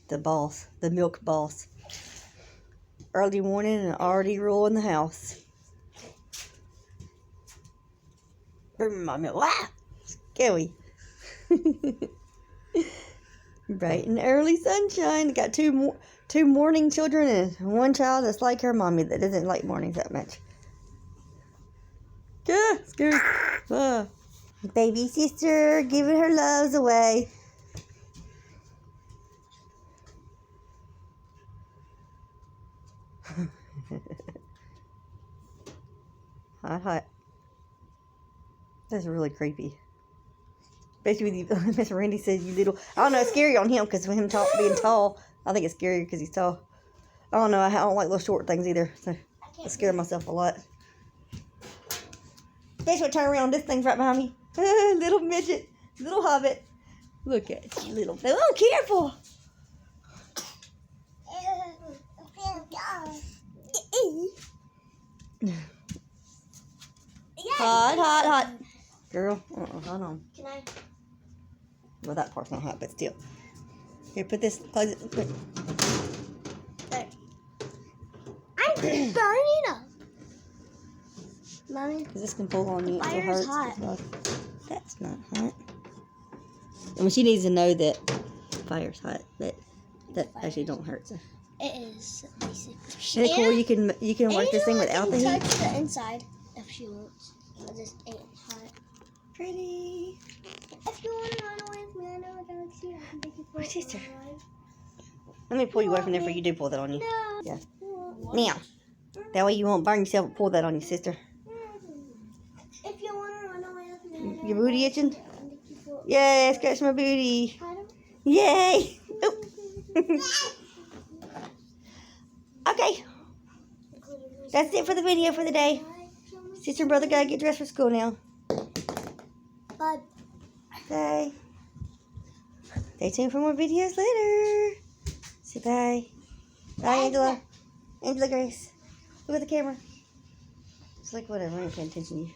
the boss, the milk boss. Early morning and already ruling the house. Bring me my milk. Ah! Scary. Bright and early sunshine. Got two morning children and one child that's like her mommy that doesn't like mornings that much. Yeah, scary. Baby sister giving her loves away. Hot. That's really creepy. Especially with Miss Randy says you little. I don't know, it's scary on him because with him being tall, I think it's scarier because he's tall. I don't know, I don't like little short things either, so I scare myself a lot. Guess what? Turn around, this thing's right behind me. Little midget, little hobbit. Look at you, little. Oh, careful! Hot. Girl, hold on. Can I? Well, that part's not hot, but still. Here, put this, close it. Put. There. I'm burning up. Mommy. Because this can pull on you. Fire is hot. That's not hot. I mean, she needs to know that fire's hot, but that actually don't hurt. So. It is basically. Isn't it cool? You can work this thing without the heat. Touch the inside if she wants. I just ain't hot. Pretty. If you want to run away with me, I know a galaxy. I can take you for a sister? ride. Let me pull you away from there before you do pull that on you. No. Yeah. Now, that way you won't burn yourself and pull that on you, sister. If you want to run away with me, I know Your booty itching? I can take you for Yay, scratch my booty. a ride. Yay. Oop. Okay. That's it for the video for the day. Sister and brother gotta get dressed for school now. Bye. Bye. Stay tuned for more videos later. Say bye. Bye, Angela. Angela Grace. Look at the camera. It's like whatever, I ain't paying attention to you.